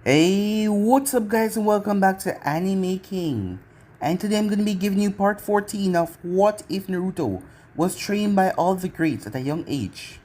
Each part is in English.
Hey, what's up guys and welcome back to Anime King. And today I'm going to be giving you part 14 of What If Naruto Was Trained by All the Greats at a Young Age.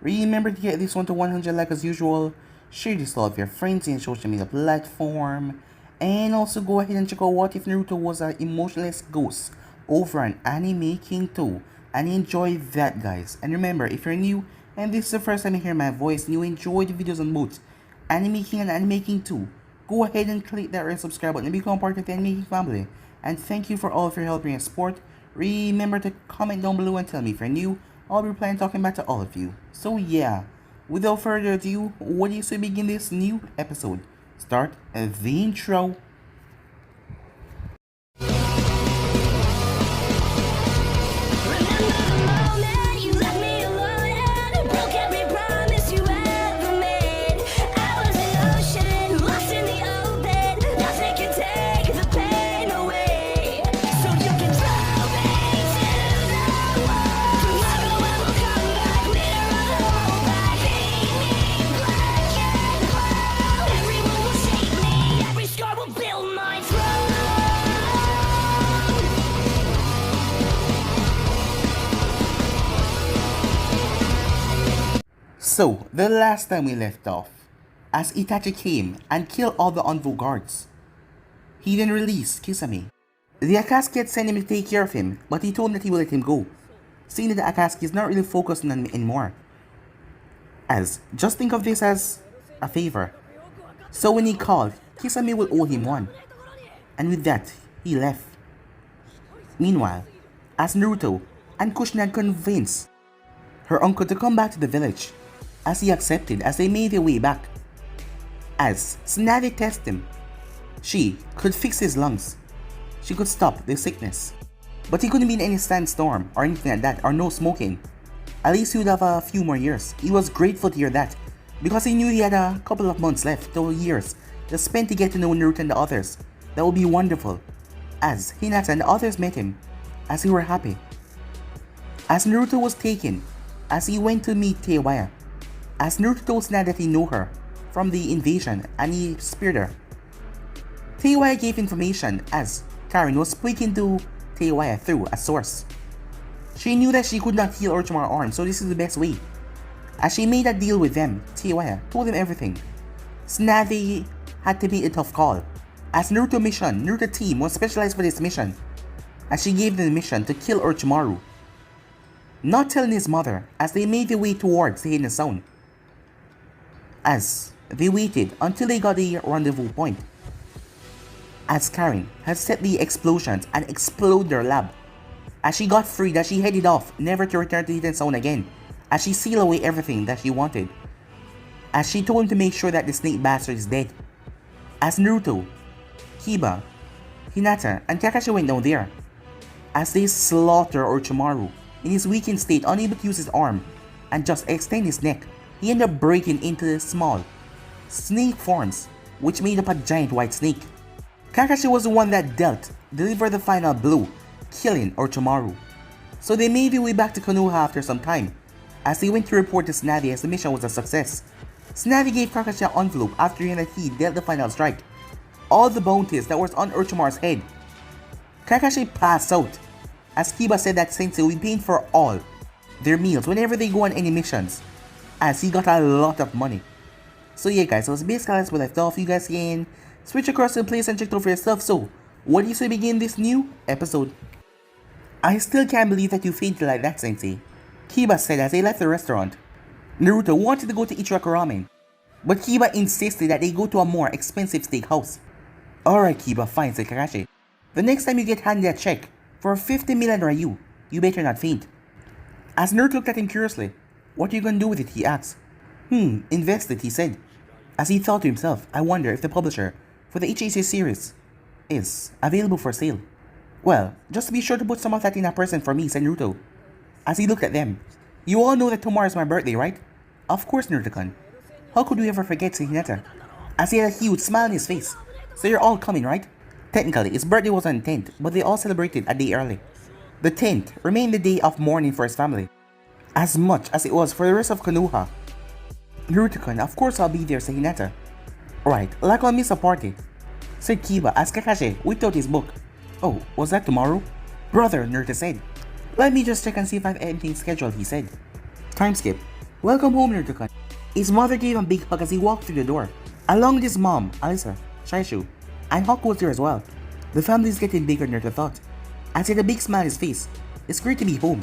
Remember to get this one to 100 like as usual, share this to all of your friends in social media platform, and also go ahead and check out What If Naruto Was an Emotionless Ghost over on Anime King 2 and enjoy that guys. And remember, if you're new and this is the first time you hear my voice and you enjoy the videos on both Anime King and Anime King 2, go ahead and click that red subscribe button and become part of the Anime King family. And thank you for all of your help and support. Remember to comment down below and tell me if you're new. I'll be replying talking back to all of you. So yeah, without further ado, what do you say begin this new episode? Start the intro. So, the last time we left off, as Itachi came and killed all the Envoy guards, he then released Kisame. The Akatsuki had sent him to take care of him, but he told him that he will let him go, seeing that the Akatsuki is not really focused on him anymore. Just think of this as a favor. So when he called, Kisame will owe him one. And with that, he left. Meanwhile, as Naruto and Kushina had convinced her uncle to come back to the village, as he accepted as they made their way back. As Tsunade tested him, she could fix his lungs. She could stop the sickness. But he couldn't be in any sandstorm or anything like that, or no smoking. At least he would have a few more years. He was grateful to hear that, because he knew he had a couple of months left, or years, to spend to get to know Naruto and the others. That would be wonderful. As Hinata and the others met him, as they were happy. As Naruto was taken, as he went to meet Teiwaya, as Naruto told Tsunade that he knew her from the invasion and he spared her. Teiwaya gave information as Karen was speaking to Teiwaya through a source. She knew that she could not heal Orochimaru's arm, so this is the best way. As she made a deal with them, Teiwaya told them everything. Tsunade had to make a tough call, as Naruto team was specialized for this mission, as she gave them the mission to kill Orochimaru, not telling his mother, as they made their way towards the hidden zone. As they waited until they got the rendezvous point, as Karen had set the explosions and explode their lab. As she got free, that she headed off, never to return to the hidden zone again, as she sealed away everything that she wanted. As she told him to make sure that the snake bastard is dead. As Naruto, Kiba, Hinata, and Kakashi went down there, as they slaughter Orochimaru in his weakened state, unable to use his arm and just extend his neck. He ended up breaking into the small snake forms, which made up a giant white snake. Kakashi was the one that delivered the final blow, killing Orochimaru. So they made their way back to Konoha after some time, as they went to report to Tsunade as the mission was a success. Tsunade gave Kakashi an envelope after hearing that he dealt the final strike, all the bounties that was on Orochimaru's head. Kakashi passed out, as Kiba said that Sensei will be paying for all their meals whenever they go on any missions, as he got a lot of money. So yeah guys, so it's basically that's what I left off. You guys can switch across to the place and check it out for yourself. So, what do you say begin this new episode? I still can't believe that you fainted like that, Sensei, Kiba said as they left the restaurant. Naruto wanted to go to Ichiraku Ramen, but Kiba insisted that they go to a more expensive steakhouse. Alright Kiba, fine, said Kakashi. The next time you get handed a check for 50 million Ryu, you better not faint. As Naruto looked at him curiously, what are you gonna do with it, he asked. Invest it, he said. As he thought to himself, I wonder if the publisher for the HAC series is available for sale. Well, just be sure to put some of that in a present for me, said Naruto. As he looked at them, you all know that tomorrow is my birthday, right? Of course, Naruto-kun. How could we ever forget, said Hinata, as he had a huge smile on his face. So you're all coming, right? Technically, his birthday was on the 10th, but they all celebrated a day early. The 10th remained the day of mourning for his family, as much as it was for the rest of Konoha. Naruto-kun, of course I'll be there, said Hinata. Right, like on Miss Party, said Kiba as Kakashi whipped out his book. Oh, was that tomorrow? Brother, Naruto said. Let me just check and see if I have anything scheduled, he said. Time skip. Welcome home, Naruto-kun. His mother gave him a big hug as he walked through the door. Along with his mom, Alisa, Shaishu, and Hawk was there as well. The family is getting bigger, Naruto thought. As he had a big smile on his face. It's great to be home.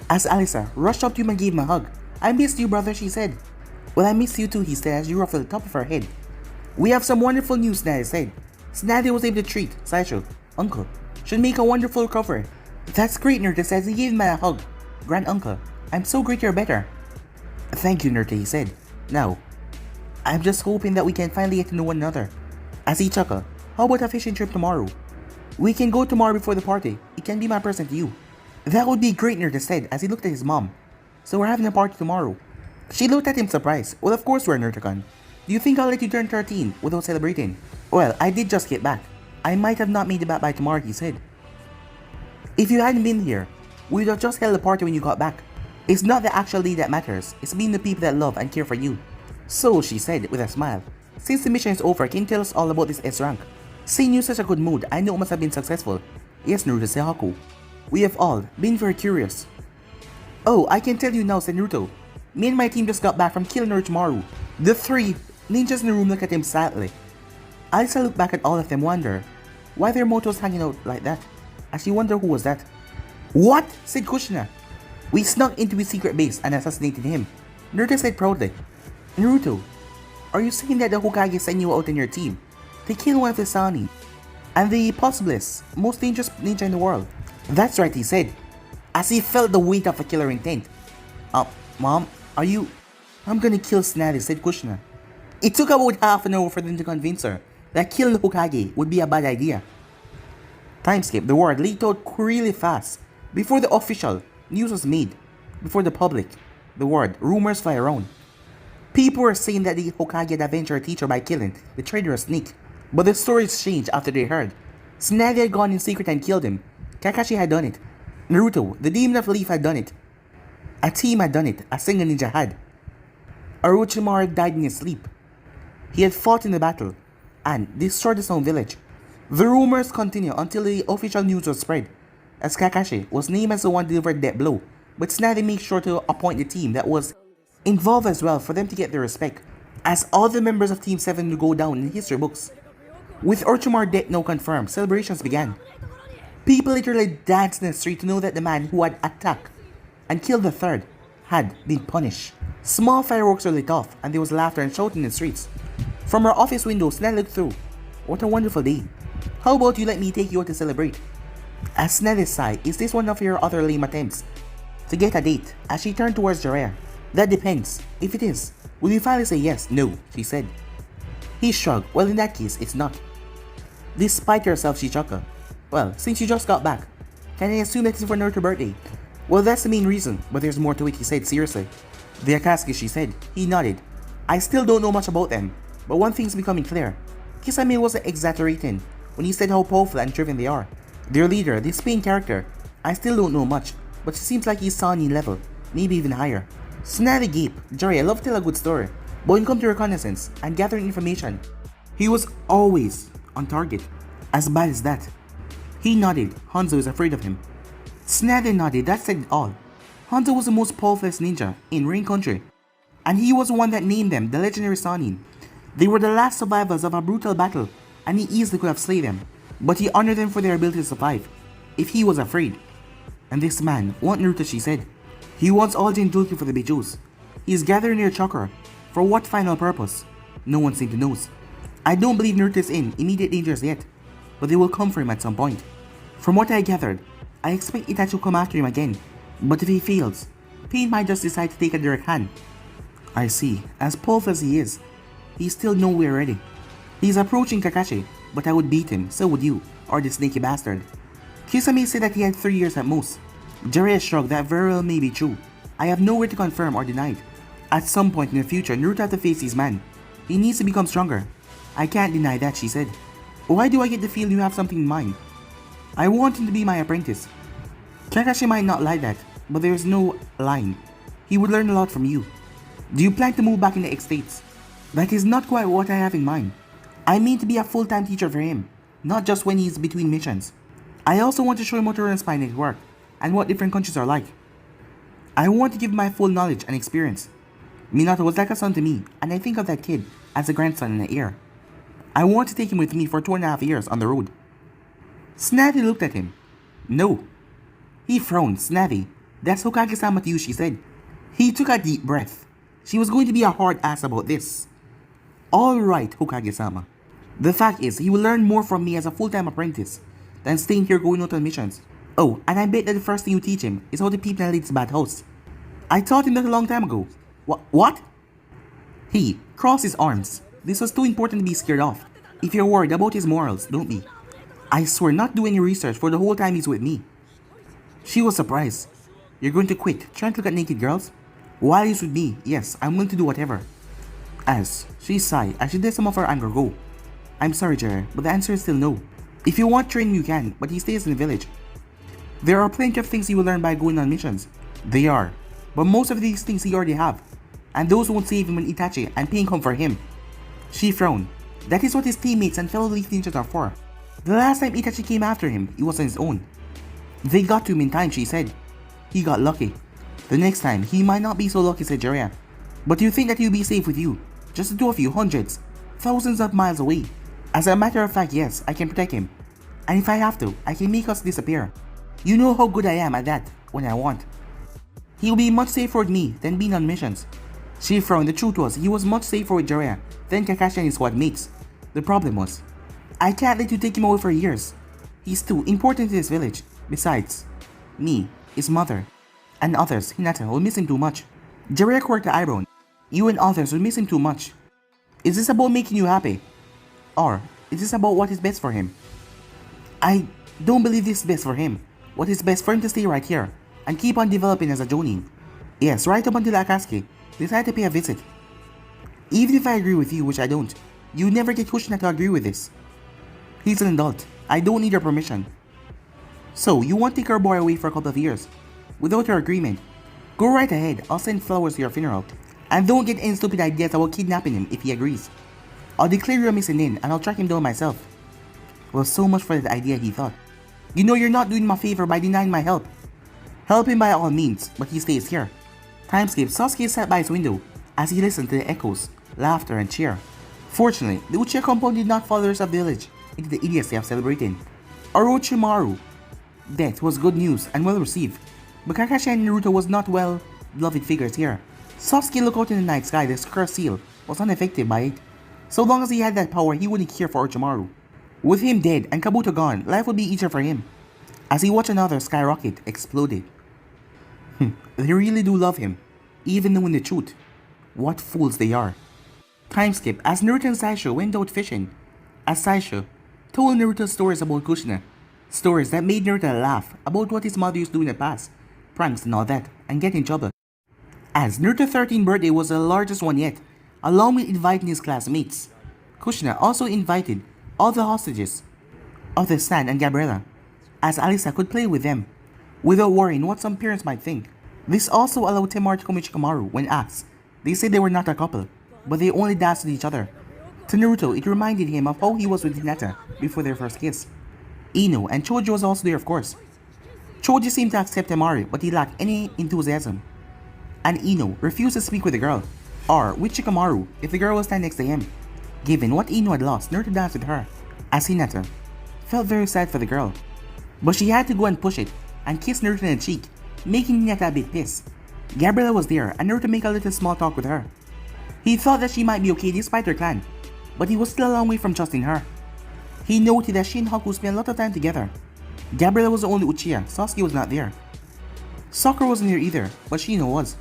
As Alisa rushed up to him and gave him a hug. I missed you, brother, she said. Well, I missed you too, he said as you ruffled the top of her head. We have some wonderful news, Snaddy said. Snaddy was able to treat Saisho. Uncle should make a wonderful recovery. That's great, Naruto said as he gave him a hug. Grand Uncle, I'm so great you're better. Thank you, Naruto, he said. Now, I'm just hoping that we can finally get to know one another. As he chuckled, how about a fishing trip tomorrow? We can go tomorrow before the party. It can be my present to you. That would be great, Naruto said as he looked at his mom. So we're having a party tomorrow. She looked at him surprised. Well, of course we're, Naruto-kun. Do you think I'll let you turn 13 without celebrating? Well, I did just get back. I might have not made it back by tomorrow, he said. If you hadn't been here, we would have just held a party when you got back. It's not the actual day that matters, it's being the people that love and care for you. So, she said with a smile, since the mission is over, can you tell us all about this S rank? Seeing you in such a good mood, I know it must have been successful. Yes, Naruto, said Haku. We have all been very curious. Oh, I can tell you now, said Naruto. Me and my team just got back from killing Orochimaru. The three ninjas in the room looked at him sadly. Alisa looked back at all of them, wonder why their motos hanging out like that, as she wondered who was that. What? Said Kushina. We snuck into his secret base and assassinated him. Naruto said proudly. Naruto, are you saying that the Hokage sent you out in your team to kill one of the Sani and the possiblest, most dangerous ninja in the world? That's right, he said, as he felt the weight of a killer intent. Mom, are you... I'm gonna kill Snaddy, said Kushina. It took about half an hour for them to convince her that killing the Hokage would be a bad idea. Time skip, the word leaked out really fast before the official news was made, before the public. The word rumors fly around. People were saying that the Hokage had avenged her teacher by killing the traitorous snake, but the stories changed after they heard. Snaddy had gone in secret and killed him. Kakashi had done it. Naruto, the demon of Leaf, had done it. A team had done it, a single ninja had. Orochimaru died in his sleep. He had fought in the battle and destroyed his own village. The rumors continued until the official news was spread, as Kakashi was named as the one to deliver the death blow, but Snaddy made sure to appoint the team that was involved as well for them to get their respect, as all the members of Team 7 would go down in history books. With Orochimaru's death now confirmed, celebrations began. People literally danced in the street to know that the man who had attacked and killed the third had been punished. Small fireworks were lit off and there was laughter and shouting in the streets. From her office window, Snaddy looked through. What a wonderful day. How about you let me take you out to celebrate? As Snaddy sighed, is this one of your other lame attempts to get a date? As she turned towards Jiraiya. That depends. If it is, will you finally say yes? No, she said. He shrugged. Well, in that case, it's not. Despite herself, she chuckled. Well, since you just got back, can I assume that it's for Naruto's birthday? Well, that's the main reason, but there's more to it, he said seriously. The Akatsuki, she said. He nodded. I still don't know much about them, but one thing's becoming clear. Kisame wasn't exaggerating when he said how powerful and driven they are. Their leader, this main character, I still don't know much, but it seems like he's Sani level, maybe even higher. Snaddy gaped. Jiraiya loved to tell a good story, but when it comes to reconnaissance and gathering information, he was always on target. As bad as that. He nodded. Hanzo was afraid of him. Snaddy nodded. That said it all. Hanzo was the most powerful ninja in Rain Country, and he was the one that named them the legendary Sannin. They were the last survivors of a brutal battle, and he easily could have slain them, but he honored them for their ability to survive, if he was afraid. And this man wants Naruto, she said. He wants all Jinchuriki for the Bijus. He is gathering their chakra. For what final purpose? No one seemed to know. I don't believe Naruto is in immediate dangers yet, but they will come for him at some point. From what I gathered, I expect Itachi will come after him again, but if he fails, Pain might just decide to take a direct hand. I see. As powerful as he is, he's still nowhere ready. He's approaching Kakashi, but I would beat him, so would you, or the snaky bastard. Kisame said that he had 3 years at most. Jiraiya shrugged. That very well may be true. I have nowhere to confirm or deny it. At some point in the future, Naruto has to face his man. He needs to become stronger. I can't deny that, she said. Why do I get the feeling you have something in mind? I want him to be my apprentice. Kakashi might not like that, but there is no line. He would learn a lot from you. Do you plan to move back in the estates? That is not quite what I have in mind. I mean to be a full-time teacher for him, not just when he's between missions. I also want to show him how to run a spy network, and what different countries are like. I want to give my full knowledge and experience. Minato was like a son to me, and I think of that kid as a grandson and an heir. I want to take him with me for 2.5 years on the road. Snavy looked at him. No. He frowned. Snavy, that's Hokage-sama to you, she said. He took a deep breath. She was going to be a hard ass about this. Alright, Hokage-sama. The fact is, he will learn more from me as a full-time apprentice than staying here going out on missions. Oh, and I bet that the first thing you teach him is how to peep in a lady's bad house. I taught him that a long time ago. What? He crossed his arms. This was too important to be scared off. If you're worried about his morals, don't be. I swear not do any research for the whole time he's with me. She was surprised. You're going to quit trying to look at naked girls? While he's with me, yes, I'm willing to do whatever. As she sighed as she let some of her anger go. I'm sorry, Jerry, but the answer is still no. If you want training, you can, but he stays in the village. There are plenty of things he will learn by going on missions. They are. But most of these things he already have. And those won't save him when Itachi and Pain come for him. She frowned. That is what his teammates and fellow leaf ninjas are for. The last time Itachi came after him, he was on his own. They got to him in time, she said. He got lucky. The next time, he might not be so lucky, said Jiraiya. But you think that he'll be safe with you? Just the two of you, hundreds, thousands of miles away. As a matter of fact, yes, I can protect him. And if I have to, I can make us disappear. You know how good I am at that, when I want. He'll be much safer with me than being on missions. She frowned. The truth was, he was much safer with Jiraiya than Kakashi and his squad mates. The problem was, I can't let you take him away for years. He's too important to this village. Besides, me, his mother, and others, Hinata, will miss him too much. Jiraiya quirked the eyebrow. You and others will miss him too much. Is this about making you happy? Or is this about what is best for him? I don't believe this is best for him. What is best for him to stay right here and keep on developing as a Jonin. Yes, right up until Akatsuki decide to pay a visit. Even if I agree with you, which I don't, you never get Kushina to agree with this. He's an adult. I don't need your permission. So, you want to take our boy away for a couple of years, without your agreement. Go right ahead, I'll send flowers to your funeral. And don't get any stupid ideas about kidnapping him if he agrees. I'll declare you a missing in and I'll track him down myself. Well, so much for that idea, he thought. You know you're not doing him a favor by denying my help. Help him by all means, but he stays here. Time skip, Sasuke sat by his window as he listened to the echoes, laughter and cheer. Fortunately, the Uchiha compound did not follow the rest of the village into the idiocy of celebrating. Orochimaru. Death was good news and well received, but Kakashi and Naruto was not well beloved figures here. Sasuke looked out in the night sky. The cursed seal was unaffected by it. So long as he had that power, he wouldn't care for Orochimaru. With him dead and Kabuto gone, life would be easier for him. As he watched another skyrocket exploded. They really do love him, even knowing the truth. What fools they are. Time skip as Naruto and Saisho went out fishing. As Saisho told Naruto stories about Kushina. Stories that made Naruto laugh about what his mother used to do in the past, pranks and all that, and get in trouble. As Naruto's 13th birthday was the largest one yet, along with inviting his classmates, Kushina also invited all the hostages of the Sand and Gabriella, as Alisa could play with them, without worrying what some parents might think. This also allowed Temari to come with Shikamaru when asked. They said they were not a couple, but they only danced with each other. To Naruto, it reminded him of how he was with Hinata before their first kiss. Ino and Choji was also there, of course. Choji seemed to accept Temari, but he lacked any enthusiasm. And Ino refused to speak with the girl, or with Shikamaru if the girl was standing next to him. Given what Ino had lost, Naruto danced with her, as Hinata felt very sad for the girl. But she had to go and push it, and kiss Naruto in the cheek, making Hinata a bit pissed. Gabriella was there, and Naruto made a little small talk with her. He thought that she might be okay despite her clan, but he was still a long way from trusting her. He noted that she and Haku spent a lot of time together. Gabriella was the only Uchiha, Sasuke was not there. Sakura wasn't here either, but Shino was.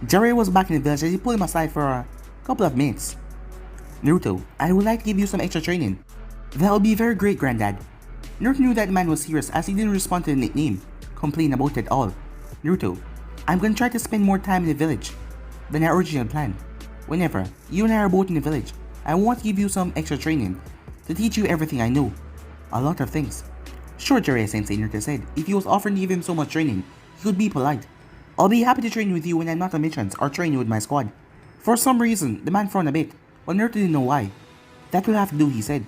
Jiraiya was back in the village as he pulled him aside for a couple of minutes. Naruto, I would like to give you some extra training. That would be very great, Granddad. Naruto knew that man was serious as he didn't respond to the nickname, complain about it all. Naruto, I'm gonna try to spend more time in the village than our original plan. Whenever you and I are both in the village, I want to give you some extra training to teach you everything I know. A lot of things. Sure, Jiraiya-sensei, Naruto said. If he was offering to give him so much training, he could be polite. I'll be happy to train with you when I'm not on missions or train you with my squad. For some reason, the man frowned a bit, but Naruto didn't know why. That will have to do, he said,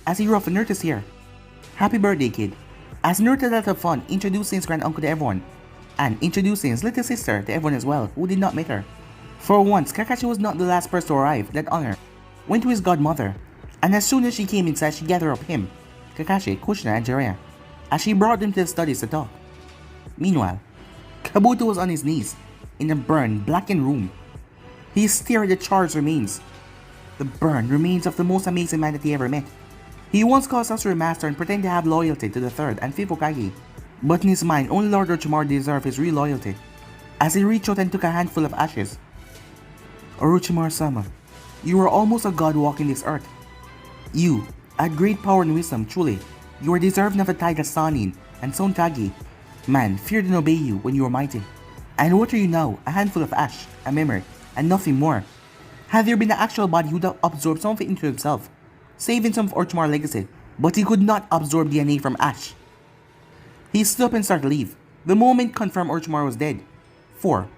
as he ruffled Naruto's hair. Happy birthday, kid. As Naruto had a lot of fun introducing his grand uncle to everyone, and introducing his little sister to everyone as well who did not meet her. For once, Kakashi was not the last person to arrive. That honor went to his godmother, and as soon as she came inside, she gathered up him, Kakashi, Kushina, and Jiraiya, as she brought them to the studies to talk. Meanwhile, Kabuto was on his knees in a burned, blackened room. He stared at the charred remains. The burned remains of the most amazing man that he ever met. He once called Sasori Master and pretended to have loyalty to the third and fifth Hokage, but in his mind, only Lord Orochimaru deserved his real loyalty. As he reached out and took a handful of ashes. Orochimaru-sama, you are almost a god walking this earth. You had great power and wisdom, truly. You are deserving of a title Sanin and Sonkage. Man feared and obeyed you when you were mighty. And what are you now? A handful of ash, a memory, and nothing more. Had there been an actual body who would have absorbed something into himself, saving some of Orochimaru's legacy, but he could not absorb DNA from ash. He stood up and started to leave. The moment confirmed Orochimaru was dead. 4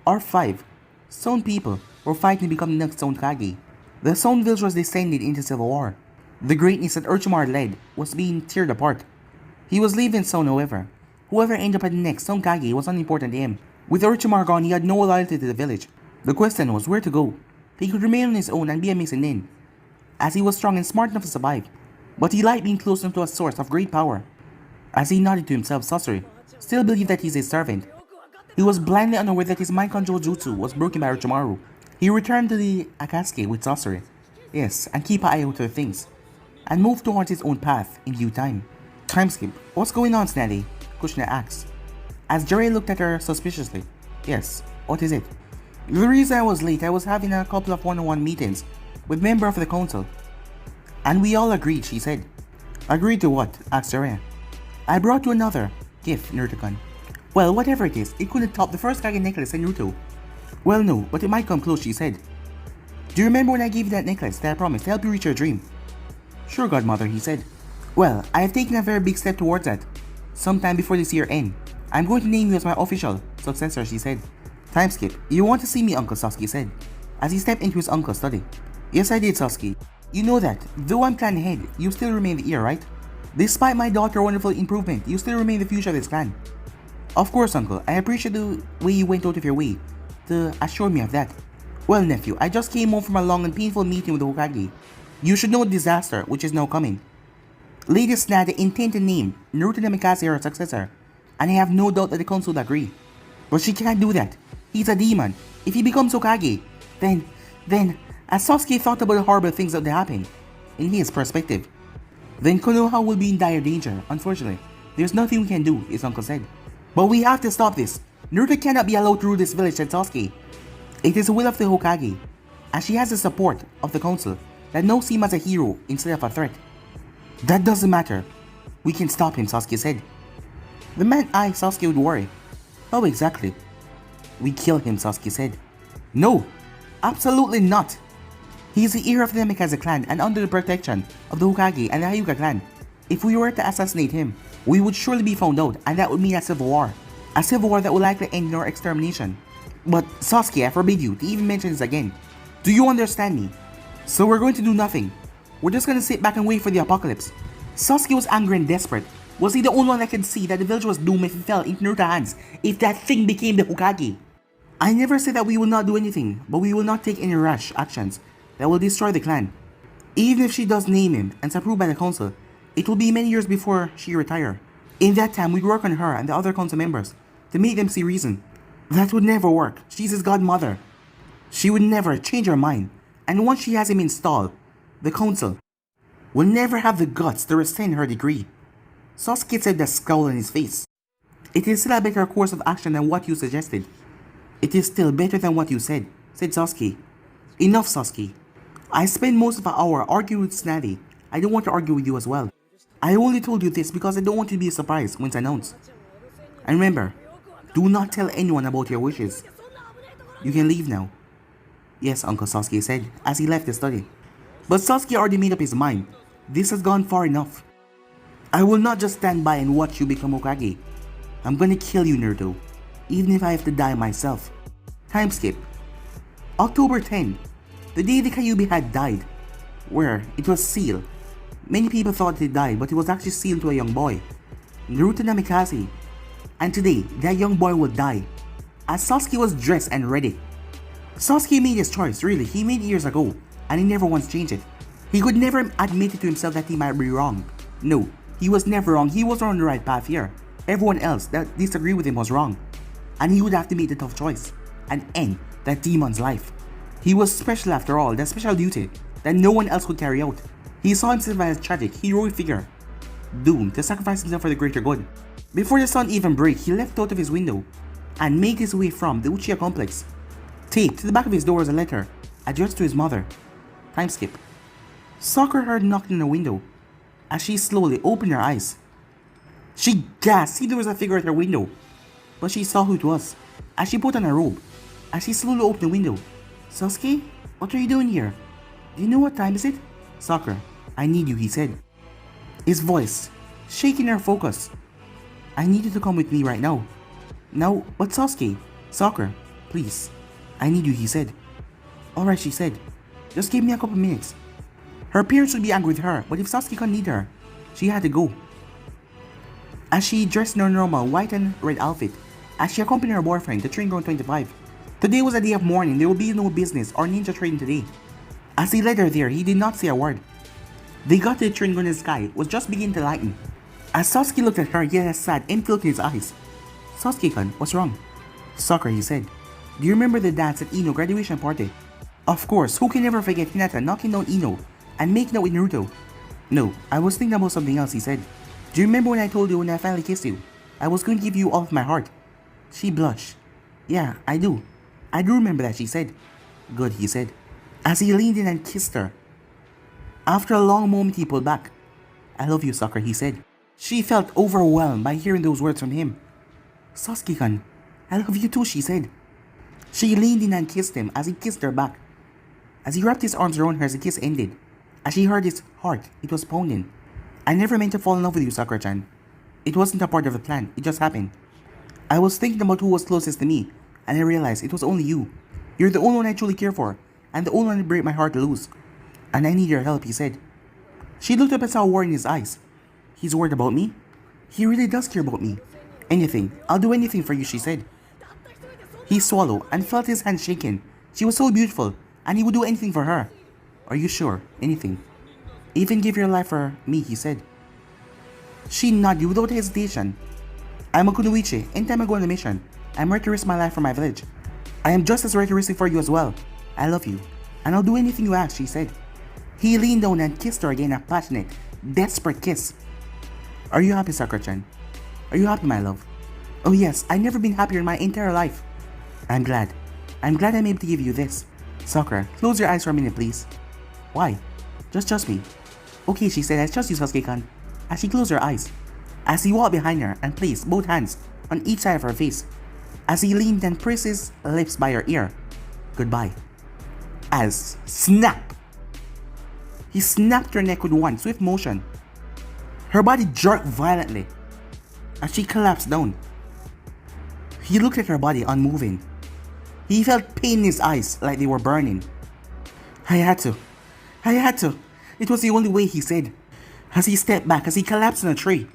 or 5 Stone people were fighting to become the next Stone Kage. The Stone village was descending into civil war. The greatness that Orochimaru led was being teared apart. He was leaving Stone, however. Whoever ended up at the next Stone Kage was unimportant to him. With Orochimaru gone, he had no loyalty to the village. The question was where to go. He could remain on his own and be a missing nin, as he was strong and smart enough to survive. But he liked being close enough to a source of great power. As he nodded to himself, Sasori still believed that he's his servant. He was blindly unaware that his mind control jutsu was broken by Orochimaru. He returned to the Akatsuki with Sasori. Yes, and keep an eye out for things. And moved towards his own path in due time. Time skip. What's going on, Snaddy? Kushina asked. As Jiraiya looked at her suspiciously. Yes, what is it? The reason I was late, I was having a couple of one-on-one meetings with members of the council. And we all agreed, she said. Agreed to what? Asked Jiraiya. I brought you another gift, Naruto-kun. Well, whatever it is, it couldn't top the first Kage necklace in Naruto. Well, no, but it might come close, she said. Do you remember when I gave you that necklace that I promised to help you reach your dream? Sure, godmother, he said. Well, I have taken a very big step towards that. Sometime before this year end, I'm going to name you as my official successor, she said. Time skip. You want to see me, Uncle Sasuke said, as he stepped into his uncle's study. Yes, I did, Sasuke. You know that, though I'm clan head, you still remain the heir, right? Despite my daughter's wonderful improvement, you still remain the future of this clan. Of course, uncle, I appreciate the way you went out of your way to assure me of that. Well, nephew, I just came home from a long and painful meeting with the Hokage. You should know the disaster which is now coming. Lady Snada intend to name Naruto Namikaze her successor, and I have no doubt that the council would agree. But she can't do that. He's a demon. If he becomes Hokage, then, as Sasuke thought about the horrible things that would happen, in his perspective, then Konoha will be in dire danger. Unfortunately, there's nothing we can do, his uncle said. But we have to stop this. Naruto cannot be allowed to rule this village, said Sasuke. It is the will of the Hokage, and she has the support of the council that now see him as a hero instead of a threat. That doesn't matter. We can stop him, Sasuke said. The man eyed Sasuke with worry. How exactly? We kill him, Sasuke said. No, absolutely not. He is the heir of the Namikaze clan and under the protection of the Hokage and the Hyuga clan. If we were to assassinate him, we would surely be found out, and that would mean a civil war. A civil war that would likely end in our extermination. But Sasuke, I forbid you to even mention this again. Do you understand me? So we're going to do nothing. We're just going to sit back and wait for the apocalypse. Sasuke was angry and desperate. Was he the only one that could see that the village was doomed if it fell into Naruto's hands, if that thing became the Hokage? I never said that we will not do anything, but we will not take any rash actions that will destroy the clan. Even if she does name him and is approved by the council, it will be many years before she retires. In that time, we'd work on her and the other council members to make them see reason. That would never work. She's his godmother. She would never change her mind, and once she has him installed, the council will never have the guts to rescind her decree. Sasuke said, the scowl on his face. It is still a better course of action than what you suggested. It is still better than what you said Sasuke. Enough, Sasuke. I spent most of an hour arguing with Snaddy. I don't want to argue with you as well. I only told you this because I don't want you to be surprised when it's announced. And remember, do not tell anyone about your wishes. You can leave now. Yes, Uncle Sasuke said as he left the study. But Sasuke already made up his mind. This has gone far enough. I will not just stand by and watch you become Hokage. I'm gonna kill you, Naruto, even if I have to die myself. Time skip. October 10, the day the Kyuubi had died. where it was sealed. Many people thought he died, but it was actually sealed to a young boy, Naruto Namikaze. And today, that young boy would die, as Sasuke was dressed and ready. Sasuke made his choice, really, he made it years ago, and he never once changed it. He could never admit it to himself that he might be wrong. No, he was never wrong, he was on the right path here. Everyone else that disagreed with him was wrong. And he would have to make the tough choice, and end that demon's life. He was special after all, that special duty that no one else could carry out. He saw himself as a tragic, heroic figure, doomed to sacrifice himself for the greater good. Before the sun even broke, he left out of his window and made his way from the Uchiha complex. Taped to the back of his door was a letter addressed to his mother. Time skip. Sakura heard knocking on the window as she slowly opened her eyes. She gasped, see there was a figure at her window, but she saw who it was as she put on her robe. As she slowly opened the window. Sasuke, what are you doing here? Do you know what time is it? Sakura, I need you, he said. His voice shaking her focus. I need you to come with me right now. Now, but Sasuke, Sakura, please, I need you, he said. Alright, she said. Just give me a couple minutes. Her parents would be angry with her, but if Sasuke couldn't need her, she had to go. As she dressed in her normal white and red outfit, as she accompanied her boyfriend to Train Ground 25. Today was a day of mourning, there will be no business or ninja training today. As he led her there, he did not say a word. They got to the train when the sky was just beginning to lighten. As Sasuke looked at her, he had a sad, empty look in his eyes. Sasuke-kun, what's wrong? Sakura, he said. Do you remember the dance at Ino graduation party? Of course, who can ever forget Hinata knocking down Ino and making out with Naruto? No, I was thinking about something else, he said. Do you remember when I told you when I finally kissed you, I was going to give you all of my heart? She blushed. Yeah, I do. I do remember that, she said. Good, he said, as he leaned in and kissed her. After a long moment, he pulled back. I love you, Sakura, he said. She felt overwhelmed by hearing those words from him. Sasuke-kun, I love you too, she said. She leaned in and kissed him as he kissed her back. As he wrapped his arms around her as the kiss ended, as she heard his heart, it was pounding. I never meant to fall in love with you, Sakura-chan. It wasn't a part of the plan, it just happened. I was thinking about who was closest to me, and I realized it was only you. You're the only one I truly care for, and the only one that break my heart to lose. And I need your help, he said. She looked up and saw worry in his eyes. He's worried about me? He really does care about me. Anything, I'll do anything for you, she said. He swallowed and felt his hand shaking. She was so beautiful, and he would do anything for her. Are you sure? Anything. Even give your life for me, he said. She nodded without hesitation. I'm a Kunoichi. Anytime I go on a mission, I'm ready to risk my life for my village. I am just as ready to risk it for you as well. I love you, and I'll do anything you ask, she said. He leaned down and kissed her again, a passionate, desperate kiss. Are you happy, Sakura-chan? Are you happy, my love? Oh yes, I've never been happier in my entire life. I'm glad. I'm glad I'm able to give you this. Sakura, close your eyes for a minute, please. Why? Just trust me. Okay, she said, I trust you, Sasuke-kun. As she closed her eyes. As he walked behind her and placed both hands on each side of her face. As he leaned and pressed his lips by her ear. Goodbye. As snap! He snapped her neck with one swift motion. Her body jerked violently as she collapsed down. He looked at her body unmoving. He felt pain in his eyes like they were burning. I had to. It was the only way, he said, as he stepped back as he collapsed in a tree.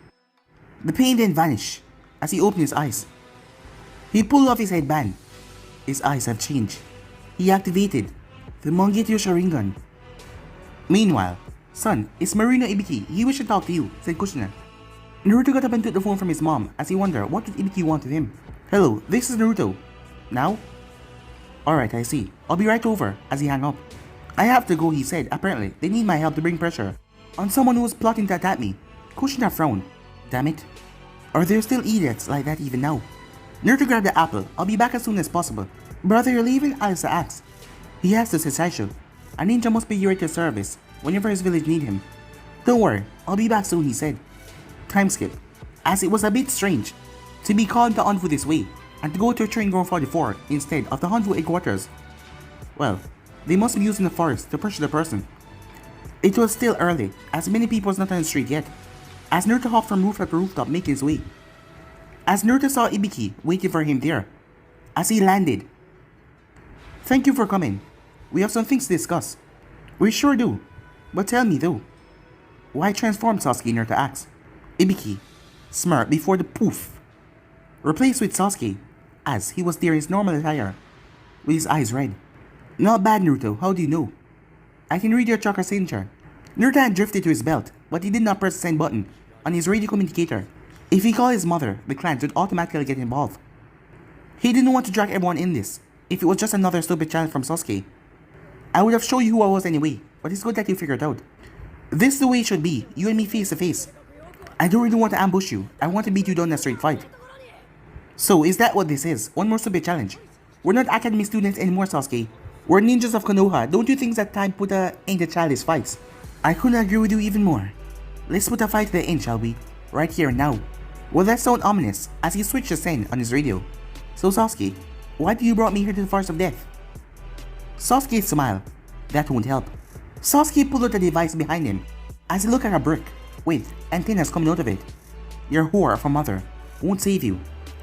The pain then vanished as he opened his eyes. He pulled off his headband. His eyes had changed. He activated the Mangekyou Sharingan. Meanwhile, son, it's Marino Ibiki. He wished to talk to you, said Kushina. Naruto got up and took the phone from his mom as he wondered what did Ibiki want with him. Hello, this is Naruto. Now? Alright, I see. I'll be right over, as he hung up. I have to go, he said. Apparently, they need my help to bring pressure on someone who was plotting to attack me. Kushina frowned. Damn it. Are there still idiots like that even now? Naruto grabbed the apple. I'll be back as soon as possible. Brother, you're leaving? Alisa asked. He has to, said Saisho. A ninja must be ready to service whenever his village need him. Don't worry, I'll be back soon, he said. Time skip. As it was a bit strange to be called to Hanfu this way, and to go to Train Ground 44 instead of the Hanfu headquarters. Well, they must be using the forest to pressure the person. It was still early, as many people was not on the street yet, as Naruto hopped from rooftop to rooftop making his way. As Naruto saw Ibiki waiting for him there, as he landed. Thank you for coming. We have some things to discuss. We sure do. But tell me though, why transform Sasuke? Naruto asks. Ibiki smirked before the poof replaced with Sasuke as he was there in his normal attire with his eyes red. Not bad, Naruto. How do you know? I can read your chakra signature. Naruto had drifted to his belt, but he did not press the send button on his radio communicator. If he called his mother, the clans would automatically get involved. He didn't want to drag everyone in this. If it was just another stupid challenge from Sasuke, I would have shown you who I was anyway, but it's good that you figured it out. This is the way it should be, you and me face to face. I don't really want to ambush you, I want to beat you down in a straight fight. So is that what this is? One more stupid challenge? We're not academy students anymore, Sasuke. We're ninjas of Konoha. Don't you think that time put an end to childish fights? I couldn't agree with you even more. Let's put a fight to the end, shall we? Right here and now. Well, that sounded ominous as he switched to send on his radio. So Sasuke, why did you brought me here to the forest of death? Sasuke smiled. That won't help. Sasuke pulled out a device behind him as he looked at a brick with antennas coming out of it. Your whore of a mother won't save you.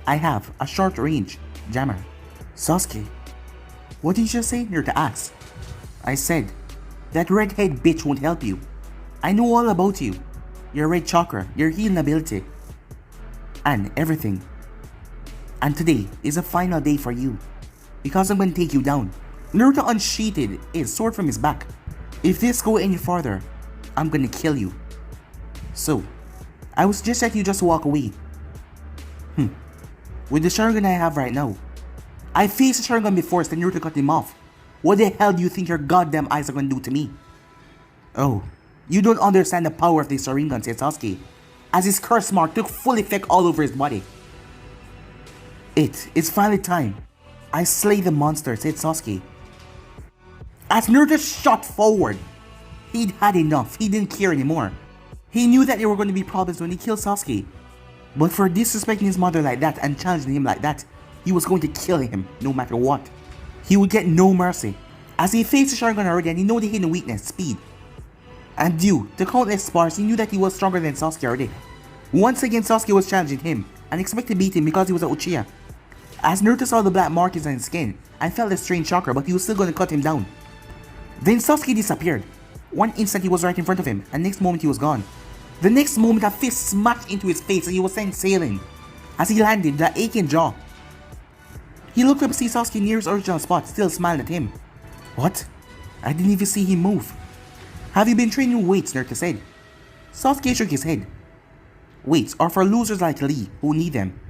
I have a short-range jammer. Sasuke, what did you just say? Naruto asked. I said, that redhead bitch won't help you. I know all about you. Your red chakra, your healing ability, and everything. And today is a final day for you, because I'm going to take you down. Naruto unsheathed his sword from his back. If this go any farther, I'm going to kill you. So, I would suggest that you just walk away. With the Sharingan I have right now, I faced the Sharingan before, so Naruto cut him off. What the hell do you think your goddamn eyes are going to do to me? Oh, you don't understand the power of this Sharingan, said Sasuke, as his curse mark took full effect all over his body. It's finally time. I slay the monster, said Sasuke. As Naruto shot forward, he'd had enough. He didn't care anymore. He knew that there were going to be problems when he killed Sasuke. But for disrespecting his mother like that and challenging him like that, he was going to kill him no matter what. He would get no mercy. As he faced the Sharingan already and he knew the hidden weakness, speed. And due to countless spars, he knew that he was stronger than Sasuke already. Once again, Sasuke was challenging him and expected to beat him because he was a Uchiha. As Naruto saw the black markings on his skin and felt a strange chakra, but he was still going to cut him down. Then Sasuke disappeared. One instant he was right in front of him, and next moment he was gone. The next moment a fist smashed into his face and he was sent sailing. As he landed, the aching jaw. He looked up to see Sasuke near his original spot, still smiling at him. What? I didn't even see him move. Have you been training weights? Naruto said. Sasuke shook his head. Weights are for losers like Lee who need them.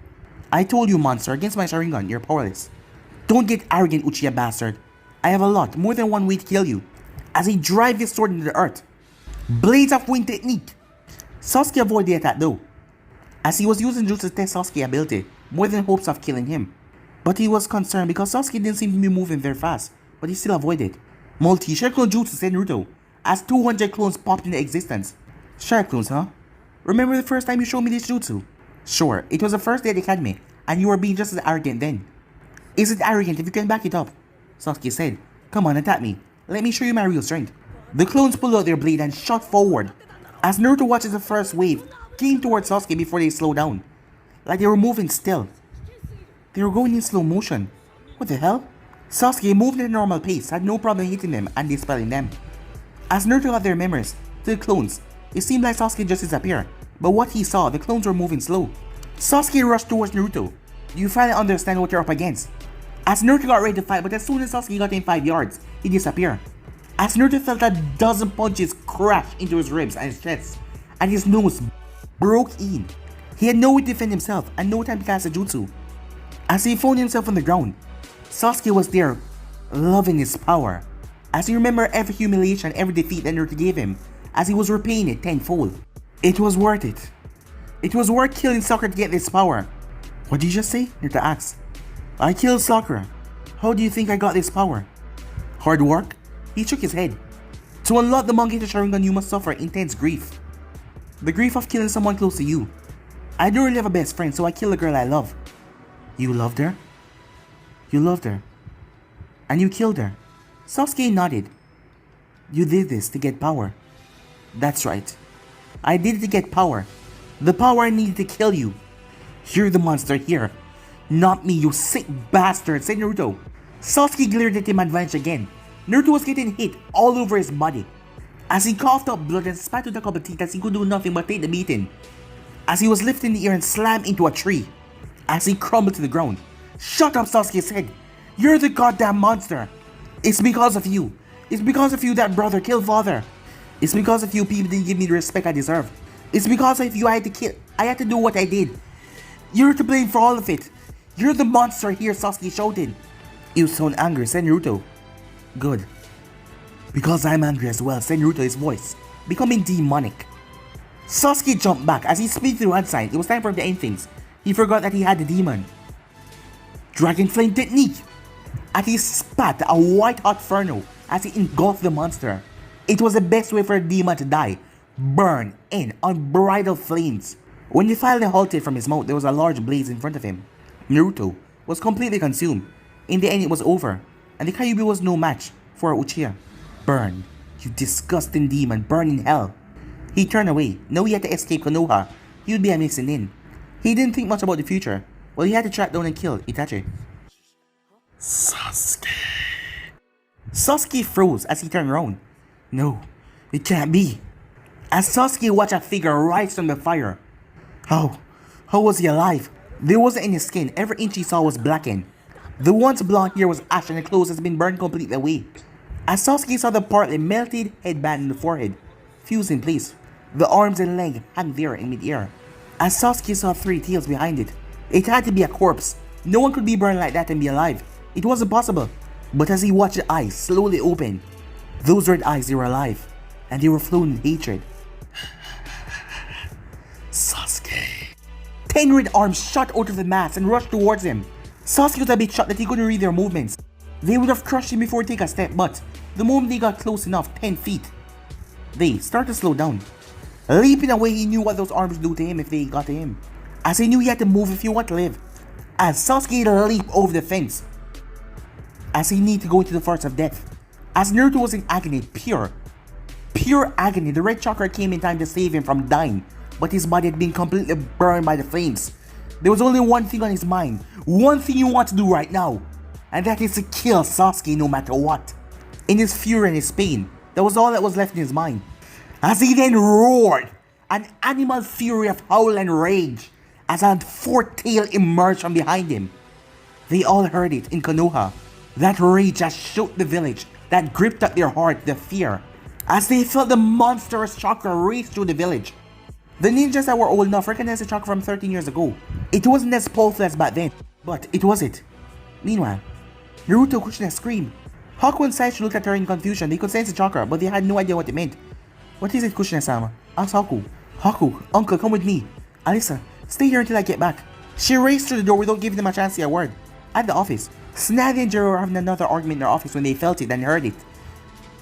I told you, monster, against my Sharingan, you're powerless. Don't get arrogant, Uchiha bastard. I have a lot, more than one way to kill you. As he drive his sword into the earth. Blades of wind technique. Sasuke avoided the attack though, as he was using jutsu to test Sasuke's ability, more than hopes of killing him. But he was concerned because Sasuke didn't seem to be moving very fast, but he still avoided. Multi-share clone jutsu, said Naruto, as 200 clones popped into existence. Share clones, huh? Remember the first time you showed me this jutsu? Sure, it was the first day at the academy, and you were being just as arrogant then. Is it arrogant if you can back it up? Sasuke said. Come on, attack me. Let me show you my real strength. The clones pulled out their blade and shot forward, as Naruto watches the first wave came towards Sasuke before they slowed down. Like they were moving still. They were going in slow motion. What the hell? Sasuke moved at a normal pace, had no problem hitting them and dispelling them. As Naruto got their memories to the clones, it seemed like Sasuke just disappeared. But what he saw, the clones were moving slow. Sasuke rushed towards Naruto. You finally understand what you're up against. As Naruto got ready to fight, but as soon as Sasuke got in 5 yards, he disappeared. As Naruto felt a dozen punches crash into his ribs and his chest, and his nose broke in. He had no way to defend himself and no time to cast a jutsu. As he found himself on the ground, Sasuke was there, loving his power. As he remembered every humiliation, every defeat that Naruto gave him, as he was repaying it tenfold. It was worth it. It was worth killing Sakura to get this power. What did you just say? Naruto asked. I killed Sakura. How do you think I got this power? Hard work? He shook his head. To unlock the Mangekyo Sharingan, you must suffer intense grief. The grief of killing someone close to you. I don't really have a best friend, so I killed a girl I love. You loved her? You loved her. And you killed her. Sasuke nodded. You did this to get power. That's right. I did it to get power. The power I needed to kill you. You're the monster here. Not me, you sick bastard, said Naruto. Sasuke glared at him and vanished again. Naruto was getting hit all over his body. as he coughed up blood and spat with a couple teeth as he could do nothing but take the beating. As he was lifted in the air and slammed into a tree. As he crumbled to the ground. "Shut up," Sasuke said. "You're the goddamn monster. It's because of you. It's because of you that brother killed father. It's because of you people didn't give me the respect I deserve. It's because of you I had to do what I did. You're to blame for all of it. You're the monster here," Sasuke shouted. He was so angry, said Naruto. "Good. Because I'm angry as well," said Naruto, his voice becoming demonic. Sasuke jumped back as he sped through hand sign. It was time for him to end things. He forgot that he had the demon. Dragon Flame Technique! As he spat a white hot inferno as he engulfed the monster. It was the best way for a demon to die. Burn in unbridled flames. When the fire halted from his mouth, there was a large blaze in front of him. Naruto was completely consumed. In the end, it was over, and the Kyuubi was no match for Uchiha. "Burn, you disgusting demon, burn in hell." He turned away. Now he had to escape Konoha. He would be a missing in. He didn't think much about the future. Well, he had to track down and kill Itachi. Sasuke. Sasuke froze as he turned around. No, it can't be. As Sasuke watched a figure rise from the fire. How was he alive? There wasn't any skin. Every inch he saw was blackened. The once blonde hair was ash and the clothes has been burned completely away. As Sasuke saw the partly melted headband in the forehead fused in place, the arms and leg hung there in mid-air. As Sasuke saw three tails behind it, it had to be a corpse. No one could be burned like that and be alive. It wasn't possible. But as he watched the eyes slowly open, those red eyes, they were alive, and they were flowing with hatred. Sasuke. 10 red arms shot out of the mask and rushed towards him. Sasuke was a bit shocked that he couldn't read their movements. They would have crushed him before he took a step, but the moment they got close enough, 10 feet, they started to slow down. Leaping away, he knew what those arms do to him if they got to him. As he knew he had to move if he wanted to live. As Sasuke leaped over the fence. As he needed to go into the forest of death. As Naruto was in agony, pure agony, the red chakra came in time to save him from dying. But his body had been completely burned by the flames. There was only one thing on his mind. One thing he wanted to do right now. And that is to kill Sasuke no matter what. In his fury and his pain, that was all that was left in his mind. As he then roared, an animal fury of howl and rage, as a fourth tail emerged from behind him. They all heard it in Konoha. That rage that shook the village, that gripped at their heart, the fear, as they felt the monstrous chakra race through the village. The ninjas that were old enough recognized the chakra from 13 years ago. It wasn't as powerful as back then, but it was it. Meanwhile, Naruto Kushina screamed. Haku and Saichu looked at her in confusion. They could sense the chakra, but they had no idea what it meant. "What is it, Kushina-sama?" asked Haku. "Haku, uncle, come with me. Alisa, stay here until I get back." She raced through the door without giving them a chance to say a word. At the office, Tsunade and Jiro were having another argument in their office when they felt it and heard it.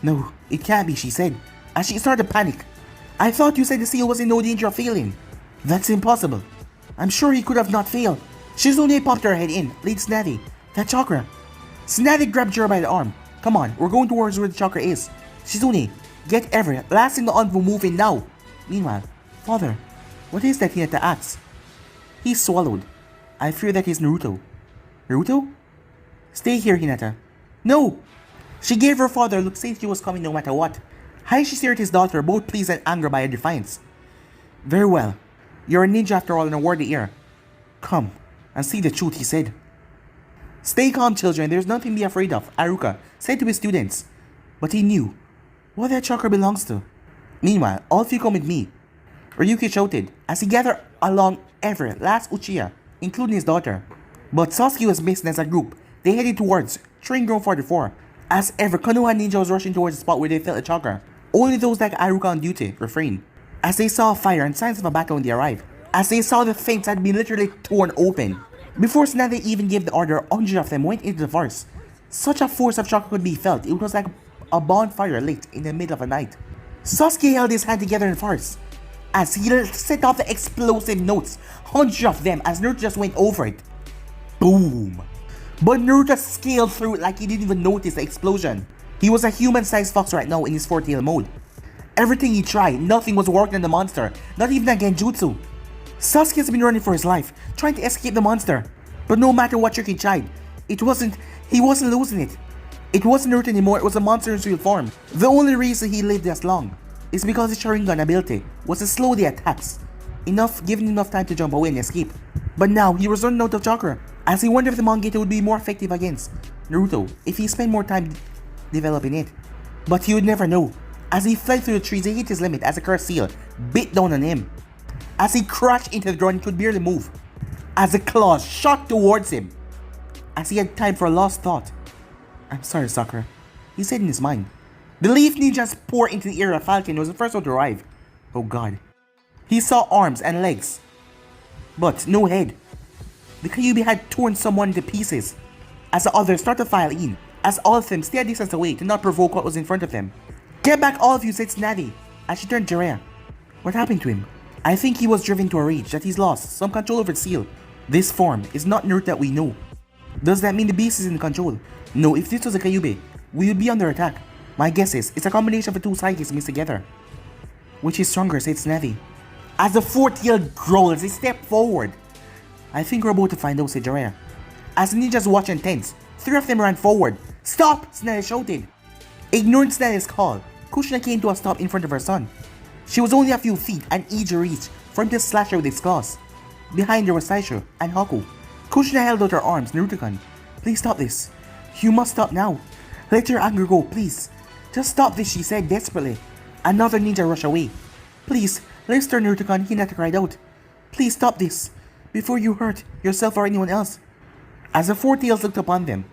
"No, it can't be," she said, as she started to panic. "I thought you said the seal was in no danger of failing." "That's impossible. I'm sure he could have not failed." Shizune popped her head in. "Lead Tsunade. That chakra." Tsunade grabbed Jiro by the arm. "Come on, we're going towards where the chakra is. Shizune, get every last single envoy moving now." Meanwhile, "Father, what is that?" Hinata asked. He swallowed. "I fear that is Naruto." "Naruto?" "Stay here, Hinata." "No!" She gave her father a look, saying she was coming no matter what. Heishi stared at his daughter, both pleased and angered by her defiance. "Very well. You're a ninja after all and a worthy heir. Come and see the truth," he said. "Stay calm, children. There's nothing to be afraid of," Aruka said to his students. But he knew what that chakra belongs to. Meanwhile, all of you come with me, Ryuki shouted as he gathered along every last Uchiha, including his daughter. But Sasuke was missing as a group. They headed towards Train Ground 44. As ever, Konoha ninja was rushing towards the spot where they felt a chakra. Only those like Aruka on duty refrained. As they saw fire and signs of a battle when they arrived. As they saw the fence had been literally torn open. Before Tsunade even gave the order, hundreds of them went into the forest. Such a force of chakra could be felt. It was like a bonfire lit in the middle of the night. Sasuke held his hand together in the forest. As he set off the explosive notes, hundreds of them as Naruto just went over it. Boom! But Naruto scaled through it like he didn't even notice the explosion. He was a human-sized fox right now in his four-tail mode. Everything he tried, nothing was working on the monster, not even a genjutsu. Sasuke has been running for his life, trying to escape the monster. But no matter what trick he tried, he wasn't losing it. It wasn't Naruto anymore, it was a monster in real form. The only reason he lived this long is because his Sharingan ability was to slow the attacks, giving enough time to jump away and escape. But now he was running out of chakra, as he wondered if the Mangekyo would be more effective against Naruto if he spent more time developing it. But he would never know. As he fled through the trees, he hit his limit as a cursed seal bit down on him. As he crashed into the ground, he could barely move, as the claws shot towards him. As he had time for a lost thought. "I'm sorry, Sakura," he said in his mind. The Leaf Ninjas poured into the area. Falcon was the first one to arrive. Oh god. He saw arms and legs, but no head. The Kyuubi had torn someone to pieces, as the others started to file in, as all of them stayed a distance away to not provoke what was in front of them. "Get back, all of you," said Tsunade, as she turned to Jiraiya. "What happened to him?" "I think he was driven to a rage that he's lost some control over the seal. This form is not Naruto that we know." "Does that mean the beast is in control?" "No, if this was a Kyuubi, we would be under attack. My guess is it's a combination of the two psychics mixed together." "Which is stronger?" said Tsunade. As the fourth tail growled as he stepped forward. "I think we're about to find out," said Jiraiya. As the ninjas watched and tense, three of them ran forward. "Stop!" Tsunade shouted. Ignoring Tsunade's call, Kushina came to a stop in front of her son. She was only a few feet and easy reach for him to slash her with his claws. Behind her was Saisho and Haku. Kushina held out her arms. "Naruto-kun, please stop this. You must stop now. Let your anger go, please. Just stop this," she said desperately. Another ninja rushed away. "Please, let's turn, Naruto-kun," Hinata cried out. "Please stop this, before you hurt yourself or anyone else." As the four tails looked upon them,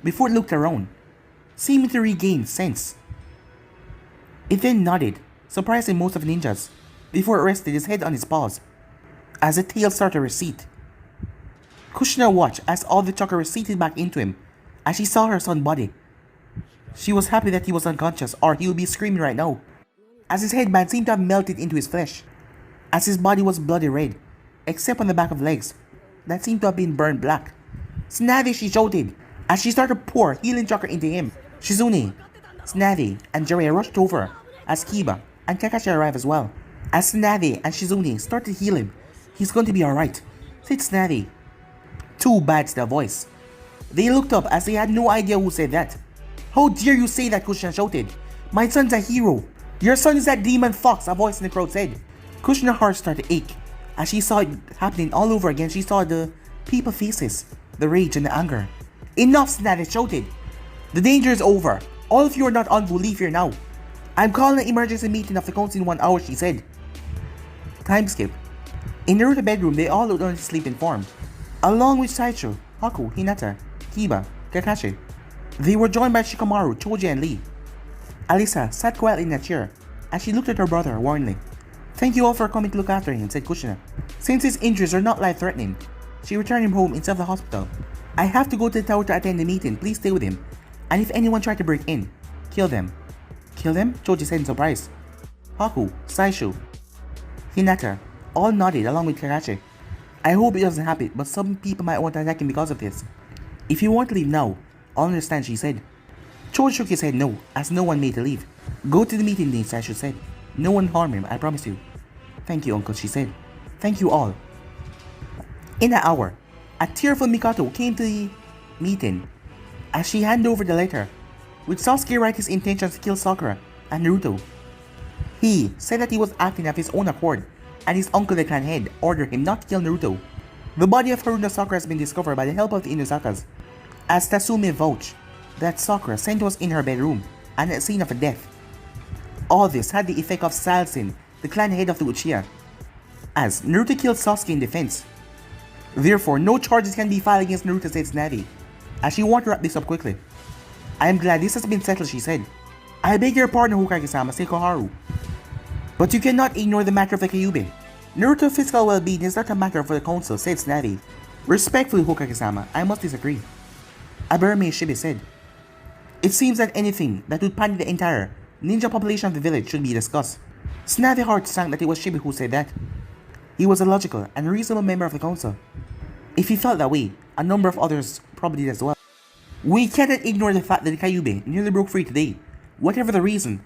before it looked around, seeming to regain sense, it then nodded, surprising most of the ninjas, before it rested his head on his paws. As the tail started to recede, Kushina watched as all the chakra receded back into him, as she saw her son's body. She was happy that he was unconscious, or he would be screaming right now, as his headband seemed to have melted into his flesh, as his body was bloody red, except on the back of legs, that seemed to have been burned black. "Tsunade," she shouted, as she started to pour healing chakra into him. Shizune, Tsunade, and Jiraiya rushed over, as Kiba and Kakashi arrived as well. As Tsunade and Shizune started to heal him. "He's going to be alright," said Tsunade. Too bad, their voice. They looked up as they had no idea who said that. "How dare you say that?" Kushina shouted. "My son's a hero." "Your son is that demon fox," a voice in the crowd said. Kushina's heart started to ache. As she saw it happening all over again, she saw the people's faces, the rage and the anger. "Enough," Tsunade shouted. "The danger is over. All of you are not on to leave here now. I'm calling an emergency meeting of the council in 1 hour," she said. Time skip. In Naruto's bedroom, they all looked on his sleeping form, along with Saicho, Haku, Hinata, Kiba, Kakashi. They were joined by Shikamaru, Choji, and Lee. Alisa sat quietly in a chair as she looked at her brother warningly. "Thank you all for coming to look after him," said Kushina. "Since his injuries are not life-threatening, she returned him home instead of the hospital. I have to go to the tower to attend the meeting. Please stay with him. And if anyone tries to break in, kill them." "Kill them?" Choji said in surprise. Haku, Saisho, Hinata all nodded along with Kakashi. "I hope it doesn't happen, but some people might want to attack him because of this. If you want to leave now, I'll understand," she said. Choji shook his head no, as no one made to leave. "Go to the meeting then," Saisho said. "No one harm him, I promise you." "Thank you, uncle," she said. "Thank you all." In an hour, a tearful Mikoto came to the meeting as she handed over the letter, with Sasuke write his intentions to kill Sakura and Naruto. He said that he was acting of his own accord, and his uncle the clan head ordered him not to kill Naruto. The body of Haruna Sakura has been discovered by the help of the Inusakas, as Tasume vouched that Sakura sent was in her bedroom and at the scene of her death. All this had the effect of silencing the clan head of the Uchiha, as Naruto killed Sasuke in defense. Therefore, no charges can be filed against Naruto, said Tsunade, as she wanted to wrap this up quickly. "I am glad this has been settled," she said. "I beg your pardon, Hokage-sama," said Koharu. "But you cannot ignore the matter of the Kyuubi. Naruto's physical well-being is not a matter for the council," said Tsunade. "Respectfully, Hokage-sama, I must disagree," Aburame Shibi said. "It seems that anything that would panic the entire ninja population of the village should be discussed." Tsunade's heart sank that it was Shibi who said that. He was a logical and reasonable member of the council. If he felt that way, a number of others probably did as well. "We cannot ignore the fact that the Kyuubi nearly broke free today, whatever the reason.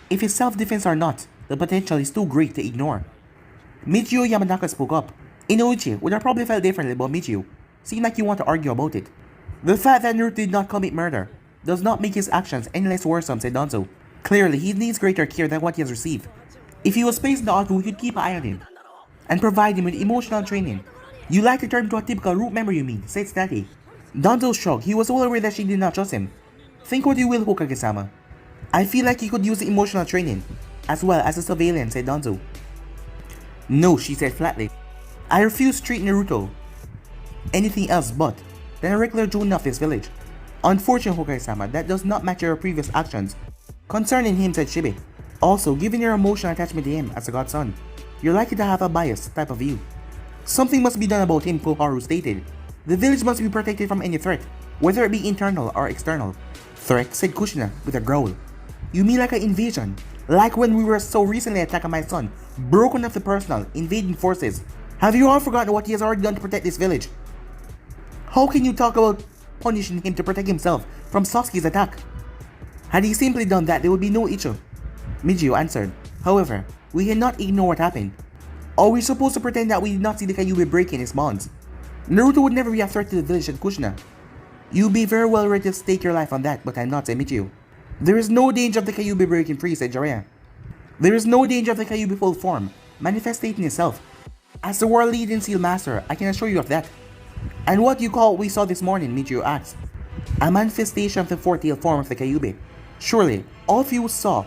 If it's self-defense or not, the potential is too great to ignore." Michio Yamanaka spoke up. Inouchi would have probably felt differently about Michio. Seemed like you want to argue about it. "The fact that Naruto did not commit murder does not make his actions any less worrisome, said Danzo. Clearly, he needs greater care than what he has received. If he was placed in the Anvu, we could keep an eye on him and provide him with emotional training. You like to turn him to a typical root member, you mean, said Snatty. Danzo shrugged. He was well aware that she did not trust him. Think what you will, Hokage-sama. I feel like he could use the emotional training as well as the surveillance, said Danzo. No, she said flatly. I refuse to treat Naruto anything else but than a regular Jonin of this village. Unfortunately, Hokage-sama, that does not match your previous actions concerning him, said Shibe. Also, given your emotional attachment to him as a godson, you're likely to have a biased type of view. Something must be done about him, Koharu stated. The village must be protected from any threat, whether it be internal or external. Threat, said Kushina with a growl. You mean like an invasion? Like when we were so recently attacked my son, broken up the personal, invading forces. Have you all forgotten what he has already done to protect this village? How can you talk about punishing him to protect himself from Sasuke's attack? Had he simply done that, there would be no issue. Michio answered. However, we cannot ignore what happened. Are we supposed to pretend that we did not see the Kyuubi breaking his bonds? Naruto would never be a threat to the village, said Kushina. You'd be very well ready to stake your life on that, but I'm not, said Michio. There is no danger of the Kyuubi breaking free, said Jiraiya. There is no danger of the Kyuubi full form manifesting itself. As the world leading seal master, I can assure you of that. And what do you call what we saw this morning, Michio asked. A manifestation of the fourth-tailed form of the Kyuubi. Surely, all of you saw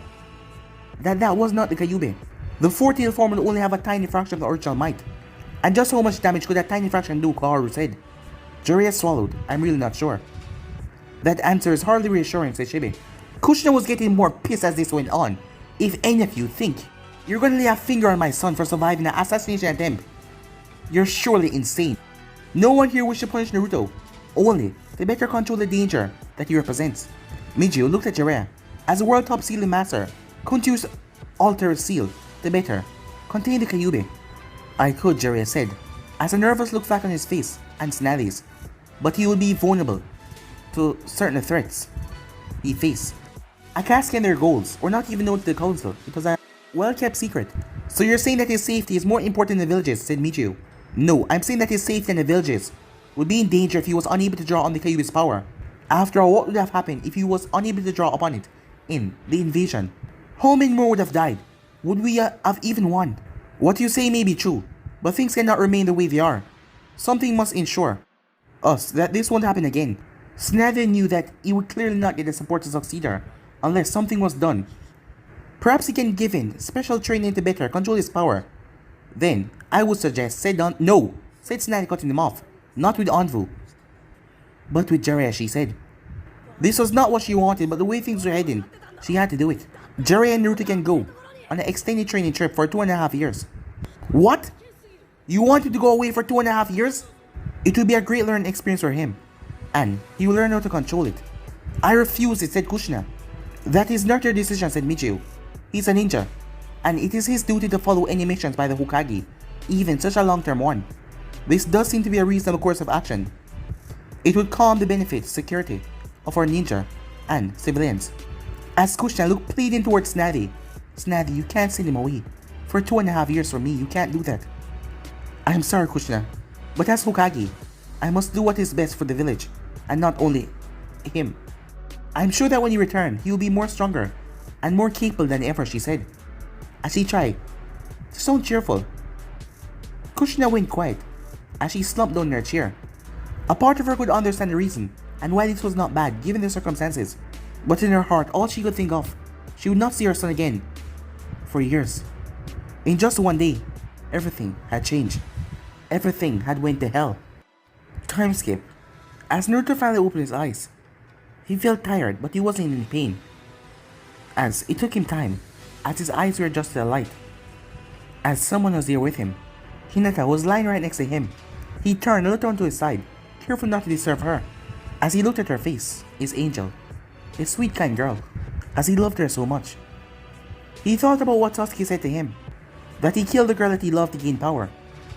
that was not the Kyuubi. The fourth-tailed form will only have a tiny fraction of the original might. And just how much damage could that tiny fraction do, Koharu said. Jiraiya swallowed. I'm really not sure. That answer is hardly reassuring, said Shibe. Kushina was getting more pissed as this went on. If any of you think you're gonna lay a finger on my son for surviving an assassination attempt, you're surely insane. No one here wishes to punish Naruto. Only, they better control the danger that he represents. Michio looked at Jiraiya. As a world top sealing master, couldn't use alter seal the better contain the Kyuubi. I could, Jiraiya said, as a nervous look back on his face and Snally's, but he would be vulnerable to certain threats he faced. I can't scan their goals, or not even known to the council. It was a well-kept secret. So you're saying that his safety is more important than the villages, said Michio. No, I'm saying that his safety and the villages would be in danger if he was unable to draw on the Kyuubi's power. After all, what would have happened if he was unable to draw upon it in the invasion? How many more would have died? Would we have even won? What you say may be true, but things cannot remain the way they are. Something must ensure us that this won't happen again. Snather knew that he would clearly not get the support to succeed her unless something was done. Perhaps he can give in special training to better control his power. Then, I would suggest, no, said Snatty, cutting him off. Not with Anvu, but with Jiraiya, she said. This was not what she wanted, but the way things were heading, she had to do it. Jiraiya and Naruto can go on an extended training trip for 2.5 years. What? You wanted to go away for 2.5 years? It will be a great learning experience for him, and he will learn how to control it. I refuse it, said Kushina. That is not your decision, said Michio. He's a ninja, and it is his duty to follow any missions by the Hokage, even such a long-term one. This does seem to be a reasonable course of action. It would calm the benefits, security of our ninja and civilians. As Kushina looked pleading towards Snatty, you can't send him away. For 2.5 years from me, you can't do that. I'm sorry, Kushina, but as Hokage, I must do what is best for the village, and not only him. I'm sure that when you return, he will be more stronger and more capable than ever, she said, as she tried to sound cheerful. Kushina went quiet as she slumped down in her chair. A part of her could understand the reason and why this was not bad given the circumstances, but in her heart, all she could think of, she would not see her son again for years. In just one day, everything had changed. Everything had went to hell. Time skip. As Naruto finally opened his eyes, he felt tired, but he wasn't in pain. As it took him time, as his eyes were adjusted to the light, as someone was there with him. Hinata was lying right next to him. He turned and looked onto his side, careful not to disturb her. As he looked at her face, his angel, his sweet kind girl, as he loved her so much. He thought about what Sasuke said to him, that he killed the girl that he loved to gain power.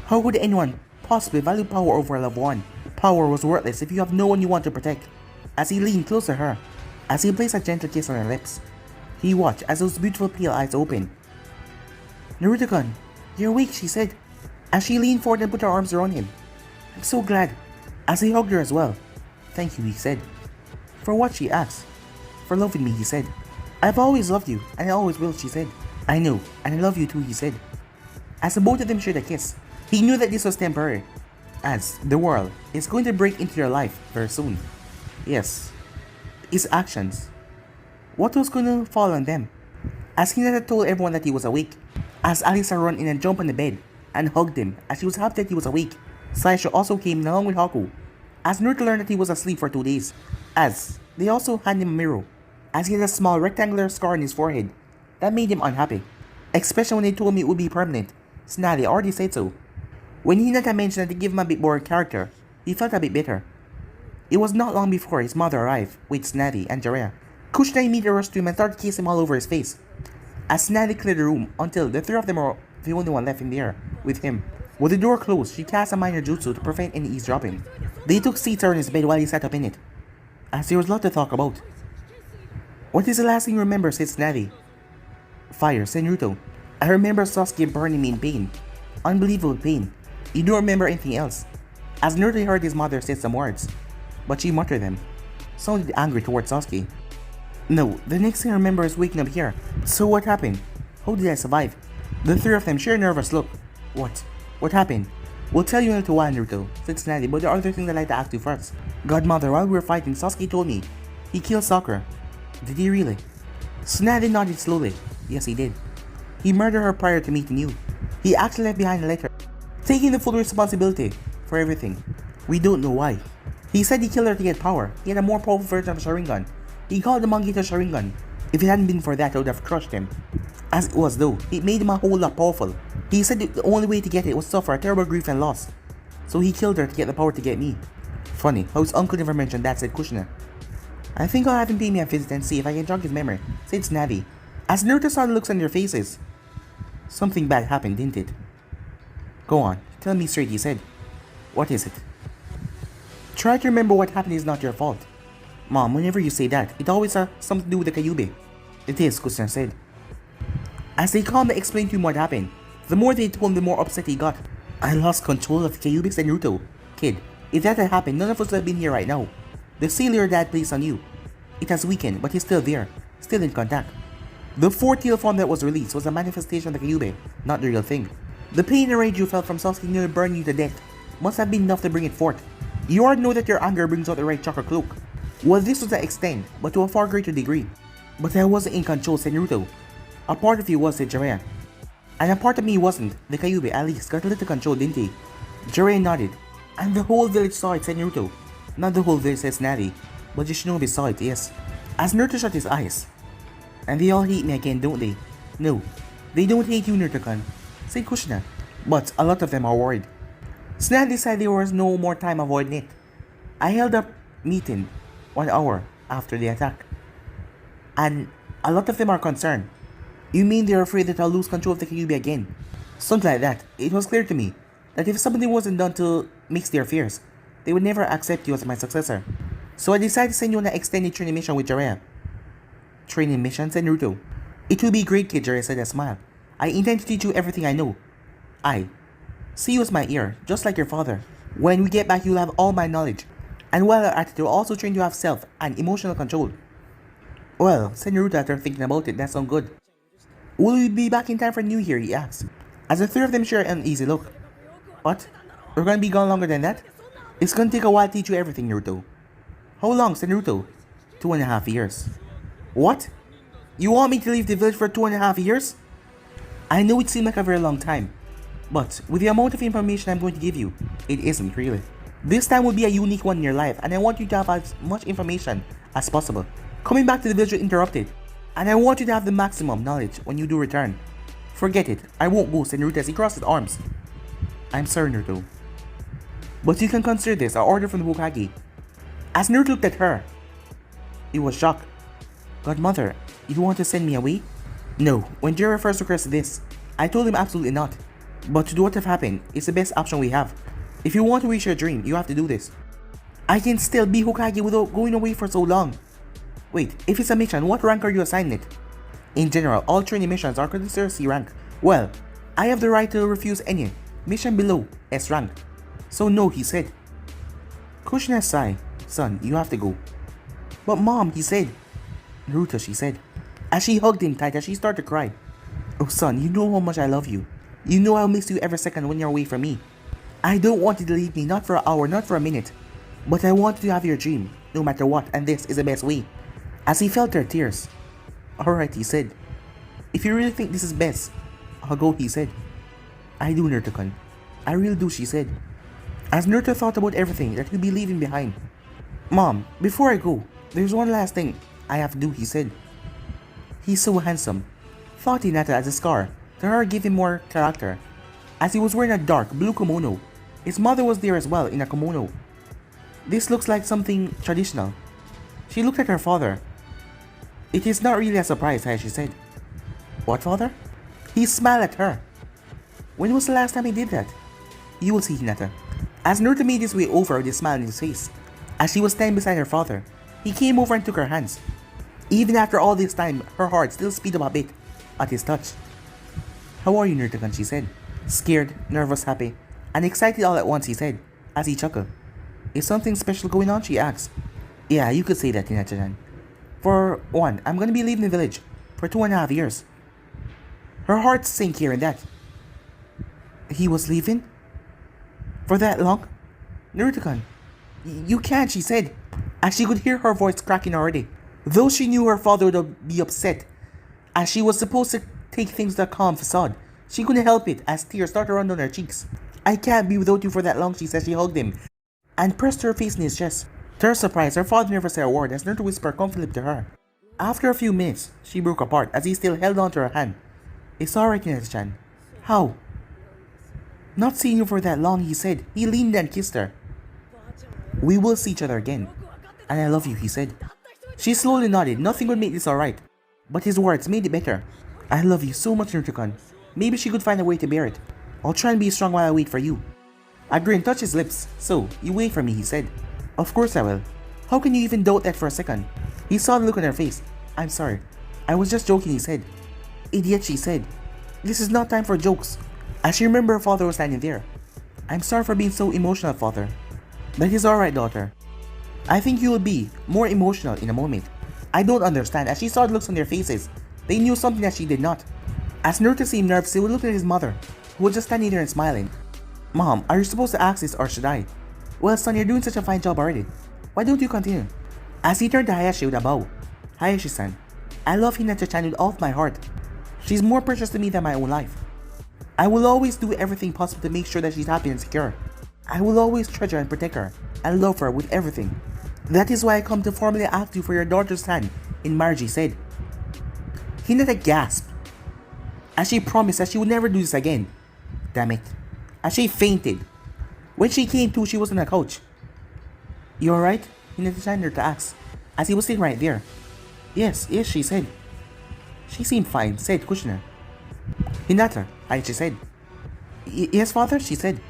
How could anyone possibly value power over a loved one? Power was worthless if you have no one you want to protect. As he leaned close to her, as he placed a gentle kiss on her lips, he watched as those beautiful pale eyes opened. Naruto-kun, you're awake, she said, as she leaned forward and put her arms around him. I'm so glad, as he hugged her as well. Thank you, he said, For what, she asked. For loving me, he said. I've always loved you, and I always will, she said. I know, and I love you too, he said. As the both of them shared a kiss, he knew that this was temporary, as the world is going to break into their life very soon. Yes, his actions. What was going to fall on them? As Hinata told everyone that he was awake, as Alisa ran in and jumped on the bed and hugged him as she was happy that he was awake. Saisho also came along with Haku, as Naruto learned that he was asleep for 2 days, as they also handed him a mirror, as he had a small rectangular scar on his forehead that made him unhappy, especially when they told me it would be permanent, since they already said so. When Hinata mentioned that they give him a bit more character, he felt a bit better. It was not long before his mother arrived with Snady and Jiraiya. Kushina immediately rushed to him and started kissing him all over his face, as Snady cleared the room until the three of them were the only one left in there with him. With the door closed, she cast a minor jutsu to prevent any eavesdropping. They took seats around his bed while he sat up in it, as there was a lot to talk about. What is the last thing you remember, said Snady. Fire, said Naruto. I remember Sasuke burning me in pain. Unbelievable pain. You don't remember anything else. As Naruto heard his mother say some words, but she muttered them, sounded angry towards Sasuke. No, the next thing I remember is waking up here. So what happened? How did I survive? The three of them share a nervous look. What? What happened? We'll tell you in a little while, Naruto, said Snady, but there are other things I'd like to ask you first. Godmother, while we were fighting, Sasuke told me he killed Sakura. Did he really? Snady nodded slowly. Yes, he did. He murdered her prior to meeting you. He actually left behind a letter, taking the full responsibility for everything. We don't know why. He said he killed her to get power. He had a more powerful version of a Sharingan. He called the monkey to Sharingan. If it hadn't been for that, I would have crushed him. As it was though, it made him a whole lot powerful. He said that the only way to get it was suffer a terrible grief and loss. So he killed her to get the power to get me. Funny, how his uncle never mentioned that, said Kushina. I think I'll have him pay me a visit and see if I can jog his memory, said Snady. As Naruto saw the looks on their faces. Something bad happened, didn't it? Go on, tell me straight, he said. What is it? Try to remember what happened is not your fault. Mom, whenever you say that, it always has something to do with the Kyuubi. It is, Kushina said. As they calmly explained to him what happened, the more they told him, the more upset he got. I lost control of the Kyuubi, said Naruto. Kid, if that had happened, none of us would have been here right now. The seal your dad placed on you. It has weakened, but he's still there, still in contact. The fourth tail form that was released was a manifestation of the Kyuubi, not the real thing. The pain and rage you felt from Sasuke nearly burning you to death must have been enough to bring it forth. You already know that your anger brings out the right chakra cloak. Well, this was the extent, but to a far greater degree. But I wasn't in control, said Naruto. A part of you was, said Jiraiya. And a part of me wasn't. The Kyuubi at least got a little control, didn't he? Jiraiya nodded. And the whole village saw it, said Naruto. Not the whole village, said Snady, but the shinobi saw it, yes. As Naruto shut his eyes. And they all hate me again, don't they? No, they don't hate you, Naruto-kun, said Kushina. But a lot of them are worried. Snady decided there was no more time avoiding it. I held up meeting 1 hour after the attack. And a lot of them are concerned. You mean they're afraid that I'll lose control of the Kyuubi again? Something like that. It was clear to me that if something wasn't done to mix their fears, they would never accept you as my successor. So I decided to send you on an extended training mission with Jiraiya. Training mission, said Naruto. It will be great, kid, Jiraiya said and smiled. I intend to teach you everything I know. I see you as my ear, just like your father. When we get back, you'll have all my knowledge. And while you're at it, you'll also train you to have self and emotional control. Well, said Naruto after thinking about it, that sounds good. Will we be back in time for New Year, he asked, as the three of them shared an uneasy look. What? We're gonna be gone longer than that? It's gonna take a while to teach you everything, Naruto. How long, said Naruto? 2.5 years. What? You want me to leave the village for 2.5 years? I know it seemed like a very long time, but with the amount of information I'm going to give you, it isn't really. This time will be a unique one in your life, and I want you to have as much information as possible. Coming back to the village interrupted, and I want you to have the maximum knowledge when you do return. Forget it, I won't go, said Naruto as he crossed his arms. I'm sorry, Naruto, but you can consider this an order from the Hokage. As Naruto looked at her, he was shocked. Godmother, you want to send me away? No, when Jiraiya first requested this, I told him absolutely not. But to do what have happened is the best option we have. If you want to reach your dream, you have to do this. I can still be Hokage without going away for so long. Wait, if it's a mission, what rank are you assigning it? In general, all training missions are considered C rank. Well, I have the right to refuse any mission below S rank. So no, he said. Kushina sighed. Son, you have to go. But Mom, he said. Naruto, she said, as she hugged him tight as she started to cry. Oh son, you know how much I love you. You know I'll miss you every second when you're away from me. I don't want you to leave me, not for an hour, not for a minute. But I want you to have your dream, no matter what, and this is the best way. As he felt her tears. Alright, he said. If you really think this is best, I'll go, he said. I do, Naruto-kun. I really do, she said. As Naruto thought about everything that he'll be leaving behind. Mom, before I go, there's one last thing I have to do, he said. He's so handsome. Thought Hinata as a scar to her gave him more character. As he was wearing a dark blue kimono, his mother was there as well in a kimono. This looks like something traditional. She looked at her father. It is not really a surprise, she said. What, father? He smiled at her. When was the last time he did that? You will see, Hinata. As Naruto made his way over with a smile on his face, as she was standing beside her father, he came over and took her hands. Even after all this time, her heart still speed up a bit at his touch. How are you, Naruto-kun, she said. Scared, nervous, happy, and excited all at once, he said, as he chuckled. Is something special going on, she asked. Yeah, you could say that, Hinata-chan. For one, I'm gonna be leaving the village for 2.5 years. Her heart sank hearing that. He was leaving? For that long? Naruto-kun, you can't, she said, as she could hear her voice cracking already. Though she knew her father would be upset, as she was supposed to take things with a calm facade, she couldn't help it as tears started to run down her cheeks. I can't be without you for that long, she said. She hugged him and pressed her face in his chest. To her surprise, her father never said a word as Naruto whispered confidently to her. After a few minutes, she broke apart as he still held on to her hand. It's alright, Hinata-chan. How? Not seeing you for that long, he said. He leaned and kissed her. We will see each other again. And I love you, he said. She slowly nodded. Nothing would make this alright. But his words made it better. I love you so much, Naruto-kun. Maybe she could find a way to bear it. I'll try and be strong while I wait for you. A grin touched his lips. So, you wait for me, he said. Of course I will. How can you even doubt that for a second? He saw the look on her face. I'm sorry. I was just joking, he said. Idiot, she said. This is not time for jokes. As she remembered her father was standing there. I'm sorry for being so emotional, father. That is alright, daughter. I think you will be more emotional in a moment. I don't understand. As she saw the looks on their faces, they knew something that she did not. As Naruto seemed nervous, he would look at his mother, who was just standing there and smiling. Mom, are you supposed to ask this or should I? Well, son, you're doing such a fine job already. Why don't you continue? As he turned to Hayashi with a bow. Hayashi-san, I love Hinata-chan with all of my heart. She's more precious to me than my own life. I will always do everything possible to make sure that she's happy and secure. I will always treasure and protect her and love her with everything. That is why I come to formally ask you for your daughter's hand in marriage, he said. Hinata gasped as she promised that she would never do this again. Damn it. As she fainted. When she came to, she was on the couch. You alright? Hinata-chan to ask, as he was sitting right there. Yes, she said. She seemed fine, said Kushina. Hinata, she said. Yes, father, she said.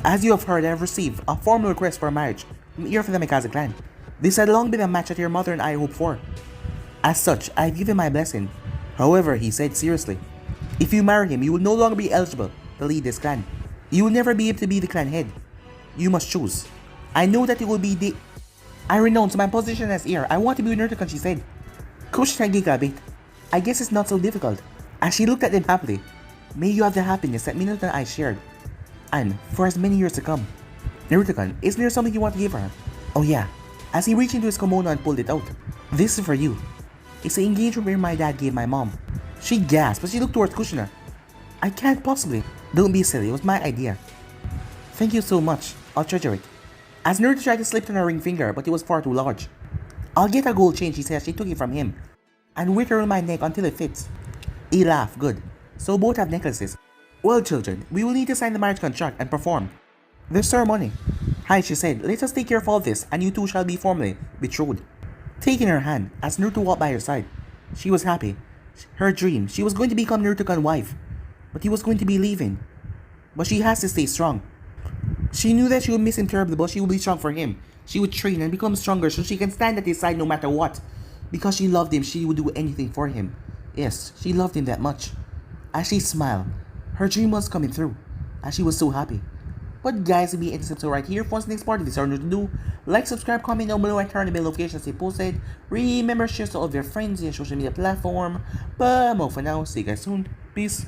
As you have heard, I have received a formal request for marriage from the Mikaze clan. This had long been a match that your mother and I hoped for. As such, I have given my blessing. However, he said seriously, if you marry him, you will no longer be eligible to lead this clan. You will never be able to be the clan head. You must choose. I know that it will be the... I renounce my position as heir. I want to be with Naruto-kun, she said. Kushina giggled a bit. I guess it's not so difficult. As she looked at them happily. May you have the happiness that Minato and I shared. And for as many years to come. Naruto-kun, isn't there something you want to give her? Oh yeah. As he reached into his kimono and pulled it out. This is for you. It's the engagement ring my dad gave my mom. She gasped, but she looked towards Kushina. I can't possibly. Don't be silly, it was my idea. Thank you so much. I'll treasure it. As Naruto tried to slip on her ring finger, but it was far too large. I'll get a gold chain, she said as she took it from him. And wear it around my neck until it fits. He laughed. Good. So both have necklaces. Well, children, we will need to sign the marriage contract and perform the ceremony. Hi, she said. Let us take care of all this, and you two shall be formally betrothed. Taking her hand, as Naruto walked by her side, she was happy. Her dream, she was going to become Naruto-kun's wife. But he was going to be leaving. But she has to stay strong. She knew that she would miss him terribly, but she would be strong for him. She would train and become stronger so she can stand at his side no matter what. Because she loved him, she would do anything for him. Yes, she loved him that much. As she smiled, her dream was coming through, and she was so happy. But guys, if you enjoyed this episode right here, for the next part, if you are new to do, like, subscribe, comment down below, and turn on the bell notifications to stay posted. Remember, share to all of your friends in your social media platform. But more for now, see you guys soon. Peace.